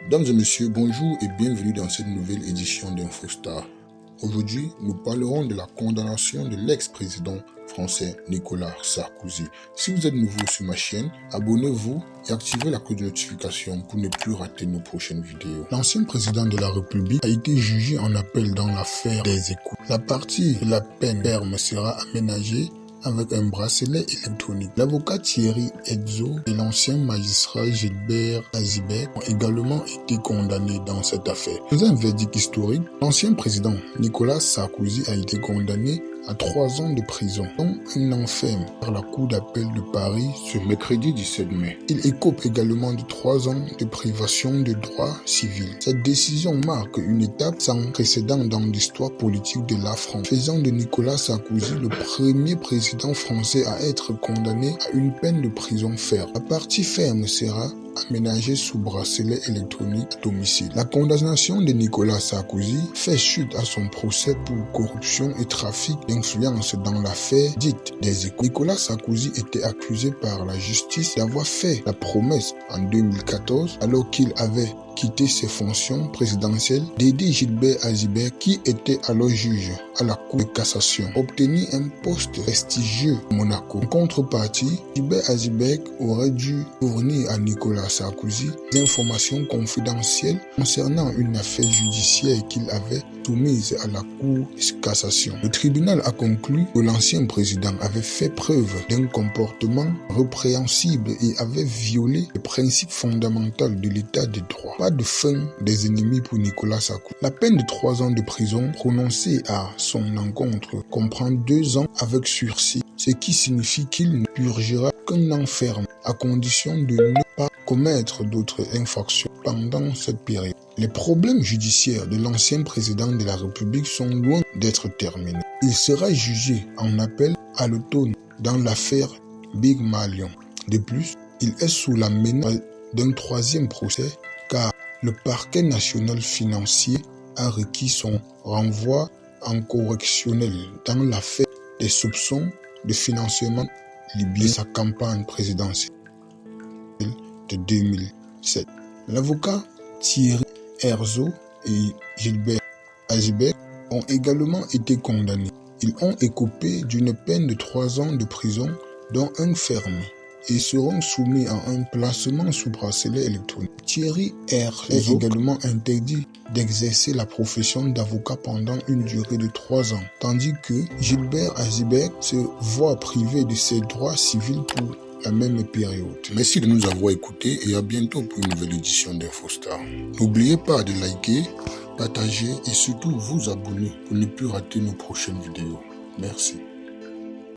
Mesdames et messieurs, bonjour et bienvenue dans cette nouvelle édition d'InfoStar. Aujourd'hui, nous parlerons de la condamnation de l'ex-président français Nicolas Sarkozy. Si vous êtes nouveau sur ma chaîne, abonnez-vous et activez la cloche de notification pour ne plus rater nos prochaines vidéos. L'ancien président de la République a été jugé en appel dans l'affaire des Échos. La partie de la peine ferme sera aménagée avec un bracelet électronique. L'avocat Thierry Herzog et l'ancien magistrat Gilbert Azibek ont également été condamnés dans cette affaire. Dans un verdict historique, l'ancien président Nicolas Sarkozy a été condamné à 3 ans de prison, dont un an ferme par la Cour d'appel de Paris ce mercredi 17 mai. Il écope également de 3 ans de privation de droits civils. Cette décision marque une étape sans précédent dans l'histoire politique de la France, faisant de Nicolas Sarkozy le premier président français à être condamné à une peine de prison ferme. La partie ferme sera aménagé sous bracelet électronique à domicile. La condamnation de Nicolas Sarkozy fait suite à son procès pour corruption et trafic d'influence dans l'affaire dite des Échos. Nicolas Sarkozy était accusé par la justice d'avoir fait la promesse en 2014, alors qu'il avait quitté ses fonctions présidentielles, d'aider Gilbert Azibek, qui était alors juge à la Cour de cassation, obtenir un poste prestigieux à Monaco. En contrepartie, Gilbert Azibek aurait dû fournir à Nicolas Sarkozy des informations confidentielles concernant une affaire judiciaire qu'il avait soumise à la Cour de cassation. Le tribunal a conclu que l'ancien président avait fait preuve d'un comportement répréhensible et avait violé les principes fondamentaux de l'état de droit. Pas de fin des ennemis pour Nicolas Sarkozy. La peine de 3 ans de prison prononcée à son encontre comprend 2 ans avec sursis, ce qui signifie qu'il ne purgera qu'un an ferme, à condition de ne pas commettre d'autres infractions pendant cette période. Les problèmes judiciaires de l'ancien président de la République sont loin d'être terminés. Il sera jugé en appel à l'automne dans l'affaire Big Malion. De plus, il est sous la menace d'un 3e procès car le parquet national financier a requis son renvoi en correctionnel dans l'affaire des soupçons de financement libyen de sa campagne présidentielle de 2007. L'avocat Thierry Herzog et Gilbert Azibek ont également été condamnés. Ils ont écopé d'une peine de 3 ans de prison, dont un ferme, et seront soumis à un placement sous bracelet électronique. Thierry Herzog est également interdit d'exercer la profession d'avocat pendant une durée de 3 ans, tandis que Gilbert Azibek se voit privé de ses droits civils pour la même période. Merci de nous avoir écoutés et à bientôt pour une nouvelle édition d'InfoStar. N'oubliez pas de liker, partager et surtout vous abonner pour ne plus rater nos prochaines vidéos. Merci.